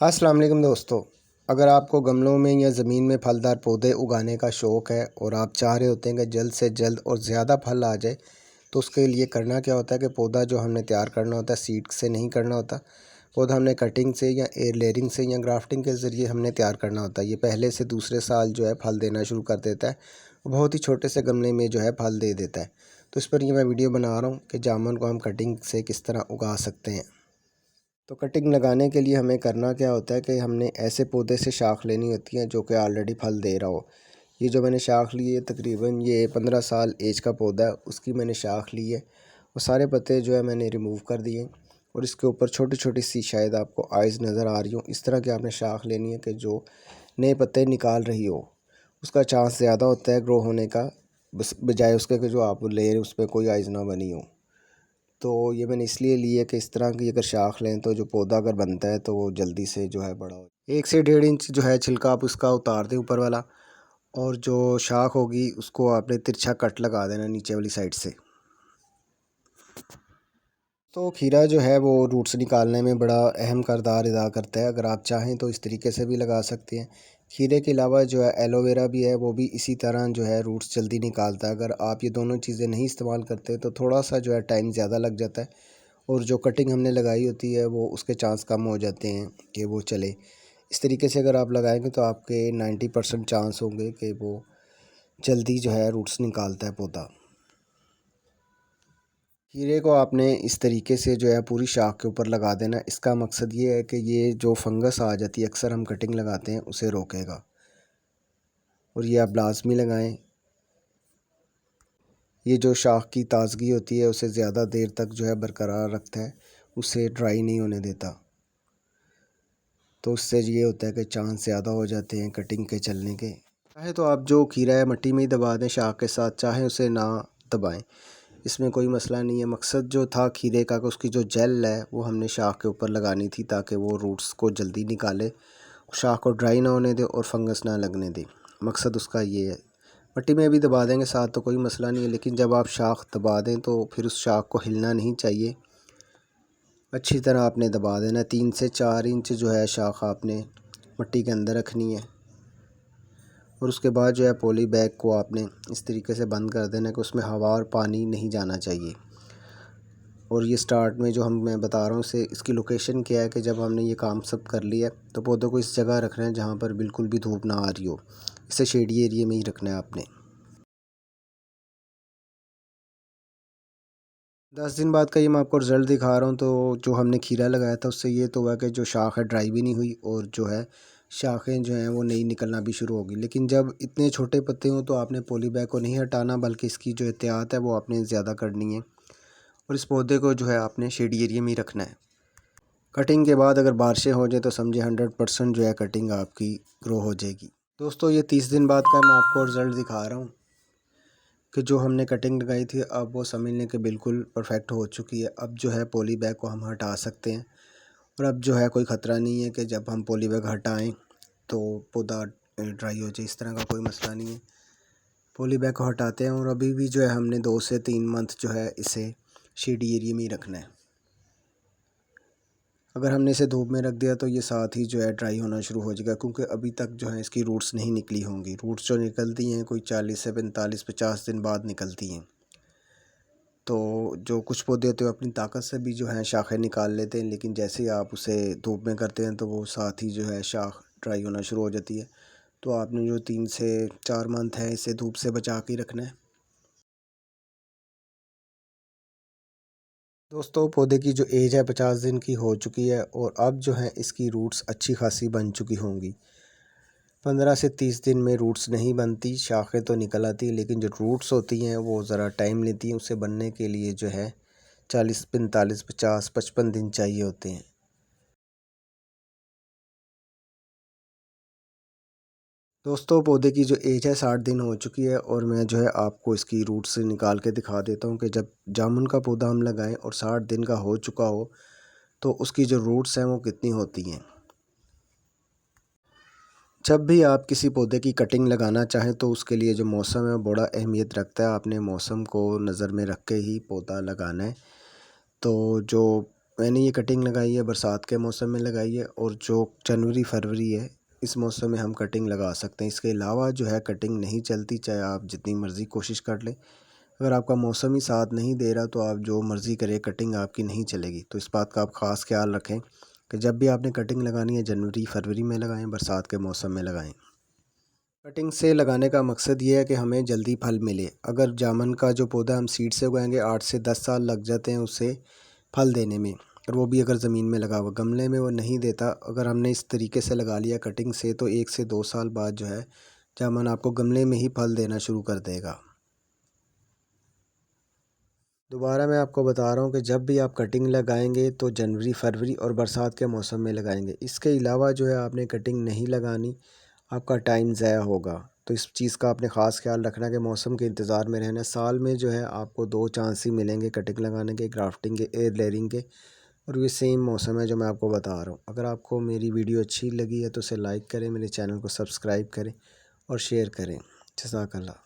अस्सलाम वालेकुम दोस्तों। अगर आपको गमलों में या ज़मीन में फलदार पौधे उगाने का शौक़ है और आप चाह रहे होते हैं कि जल्द से जल्द और ज़्यादा फल आ जाए, तो उसके लिए करना क्या होता है कि पौधा जो हमने तैयार करना होता है सीड से नहीं करना होता। पौधा हमने कटिंग से या एयर लेयरिंग से या ग्राफ्टिंग के ज़रिए हमने तैयार करना होता है। ये पहले से दूसरे साल जो है फल देना शुरू कर देता है। बहुत ही छोटे से गमले में जो है फल दे देता है। तो इस पर ये मैं वीडियो बना रहा हूँ कि जामुन को हम कटिंग से किस तरह उगा सकते हैं। तो कटिंग लगाने के लिए हमें करना क्या होता है कि हमने ऐसे पौधे से शाख लेनी होती है जो कि ऑलरेडी फल दे रहा हो। ये जो मैंने शाख ली है तकरीबन ये 15 साल एज का पौधा है, उसकी मैंने शाख ली है। वो सारे पत्ते जो है मैंने रिमूव कर दिए और इसके ऊपर छोटी छोटी सी शायद आपको आइज़ नज़र आ रही हो। इस तरह की आपने शाख लेनी है कि जो नए पत्ते निकाल रही हो, उसका चांस ज़्यादा होता है ग्रो होने का, बजाय उसके कि जो आप ले उस पर कोई आइज़ ना बनी हो। तो ये मैंने इसलिए ली है कि इस तरह की अगर शाख लें तो जो पौधा अगर बनता है तो वो जल्दी से जो है बड़ा हो। 1 से 1.5 इंच जो है छिलका आप उसका उतार दें ऊपर वाला, और जो शाख होगी उसको आपने तिरछा कट लगा देना नीचे वाली साइड से। तो खीरा जो है वो रूट्स निकालने में बड़ा अहम किरदार अदा करता है। अगर आप चाहें तो इस तरीके से भी लगा सकते हैं। खीरे के अलावा जो है एलोवेरा भी है, वो भी इसी तरह जो है रूट्स जल्दी निकालता है। अगर आप ये दोनों चीज़ें नहीं इस्तेमाल करते तो थोड़ा सा जो है टाइम ज़्यादा लग जाता है और जो कटिंग हमने लगाई होती है वो उसके चांस कम हो जाते हैं कि वो चले। इस तरीके से अगर आप लगाएंगे तो आपके 90% चांस होंगे कि वो जल्दी जो है रूट्स निकालता है पौधा। खीरे को आपने इस तरीके से जो है पूरी शाख के ऊपर लगा देना। इसका मकसद ये है कि ये जो फंगस आ जाती है अक्सर हम कटिंग लगाते हैं उसे रोकेगा। और ये आप लाजमी लगाएं। ये जो शाख की ताज़गी होती है उसे ज़्यादा देर तक जो है बरकरार रखता है, उसे ड्राई नहीं होने देता। तो उससे ये होता है कि चांस ज़्यादा हो जाते हैं कटिंग के चलने के। चाहे तो आप जो खीरा है मिट्टी में ही दबा दें शाख के साथ, चाहे उसे ना दबाएं, इसमें कोई मसला नहीं है। मकसद जो था खीरे का कि उसकी जो जेल है वो हमने शाख के ऊपर लगानी थी ताकि वो रूट्स को जल्दी निकाले, शाख को ड्राई ना होने दे और फंगस ना लगने दे। मकसद उसका ये है। मिट्टी में भी दबा देंगे साथ तो कोई मसला नहीं है, लेकिन जब आप शाख दबा दें तो फिर उस शाख को हिलना नहीं चाहिए। अच्छी तरह आपने दबा देना। 3 से 4 इंच जो है शाख आपने मिट्टी के अंदर रखनी है और उसके बाद जो है पॉली बैग को आपने इस तरीके से बंद कर देना कि उसमें हवा और पानी नहीं जाना चाहिए। और ये स्टार्ट में जो मैं बता रहा हूँ इसे इसकी लोकेशन क्या है कि जब हमने ये काम सब कर लिया तो पौधों को इस जगह रखना है जहाँ पर बिल्कुल भी धूप ना आ रही हो। इसे शेडी एरिया में ही रखना है आपने। 10 दिन बाद का ये मैं आपको रिज़ल्ट दिखा रहा हूँ। तो जो हमने खीरा लगाया था उससे ये तो हुआ कि जो शाख है ड्राई भी नहीं हुई और जो है शाखें जो हैं वो नई निकलना भी शुरू होगी। लेकिन जब इतने छोटे पत्ते हों तो आपने पॉली बैग को नहीं हटाना, बल्कि इसकी जो एहतियात है वो आपने ज़्यादा करनी है और इस पौधे को जो है आपने शेडी एरिया में ही रखना है। कटिंग के बाद अगर बारिशें हो जाए तो समझे 100% जो है कटिंग आपकी ग्रो हो जाएगी। दोस्तों ये 30 दिन बाद का मैं आपको रिज़ल्ट दिखा रहा हूँ कि जो हमने कटिंग लगाई थी अब वो समझ लें कि बिल्कुल परफेक्ट हो चुकी है। अब जो है पॉली बैग को हम हटा सकते हैं और अब जो है कोई ख़तरा नहीं है कि जब हम पॉली बैग हटाएं तो पौधा ड्राई हो जाए, इस तरह का कोई मसला नहीं है। पॉली बैग को हटाते हैं और अभी भी जो है हमने 2 से 3 मंथ जो है इसे शेडी एरिया में ही रखना है। अगर हमने इसे धूप में रख दिया तो ये साथ ही जो है ड्राई होना शुरू हो जाएगा, क्योंकि अभी तक जो है इसकी रूट्स नहीं निकली होंगी। रूट्स जो निकलती हैं कोई 40 से 45-50 दिन बाद निकलती हैं। तो जो कुछ पौधे होते हैं अपनी ताकत से भी जो है शाखें निकाल लेते हैं, लेकिन जैसे ही आप उसे धूप में करते हैं तो वो साथ ही जो है शाख ड्राई होना शुरू हो जाती है। तो आपने जो 3 से 4 मंथ है इसे धूप से बचा के रखना है। दोस्तों पौधे की जो एज है 50 दिन की हो चुकी है और अब जो है इसकी रूट्स अच्छी खासी बन चुकी होंगी। 15 से 30 दिन में रूट्स नहीं बनती, शाखें तो निकल आती हैं, लेकिन जो रूट्स होती हैं वो ज़रा टाइम लेती हैं। उसे बनने के लिए जो है 40-45-50-55 दिन चाहिए होते हैं। दोस्तों पौधे की जो एज है 60 दिन हो चुकी है और मैं जो है आपको इसकी रूट से निकाल के दिखा देता हूँ कि जब जामुन का पौधा हम लगाएं और 60 दिन का हो चुका हो तो उसकी जो रूट्स हैं वो कितनी होती हैं। जब भी आप किसी पौधे की कटिंग लगाना चाहें तो उसके लिए जो मौसम है वो बड़ा अहमियत रखता है। आपने मौसम को नज़र में रख के ही पौधा लगाना है। तो जो मैंने ये कटिंग लगाई है बरसात के मौसम में लगाई है, और जो जनवरी फरवरी है इस मौसम में हम कटिंग लगा सकते हैं। इसके अलावा जो है कटिंग नहीं चलती, चाहे आप जितनी मर्ज़ी कोशिश कर लें। अगर आपका मौसम ही साथ नहीं दे रहा तो आप जो मर्ज़ी करें कटिंग आपकी नहीं चलेगी। तो इस बात का आप ख़ास ख्याल रखें कि जब भी आपने कटिंग लगानी है जनवरी फरवरी में लगाएं, बरसात के मौसम में लगाएं। कटिंग से लगाने का मकसद ये है कि हमें जल्दी फल मिले। अगर जामुन का जो पौधा हम सीड से उगाएंगे 8 से 10 साल लग जाते हैं उसे फल देने में, और वो भी अगर ज़मीन में लगा हुआ, गमले में वो नहीं देता। अगर हमने इस तरीके से लगा लिया कटिंग से तो 1 से 2 साल बाद जो है जामुन आपको गमले में ही फल देना शुरू कर देगा। दोबारा मैं आपको बता रहा हूँ कि जब भी आप कटिंग लगाएंगे तो जनवरी फरवरी और बरसात के मौसम में लगाएंगे। इसके अलावा जो है आपने कटिंग नहीं लगानी, आपका टाइम ज़ाया होगा। तो इस चीज़ का आपने ख़ास ख्याल रखना कि मौसम के इंतज़ार में रहना। साल में जो है आपको 2 चांस ही मिलेंगे कटिंग लगाने के, ग्राफ्टिंग के, एयर लेयरिंग के, और ये सेम मौसम है जो मैं आपको बता रहा हूँ। अगर आपको मेरी वीडियो अच्छी लगी है तो उसे लाइक करें, मेरे चैनल को सब्सक्राइब करें और शेयर करें। जज़ाकल्लाह।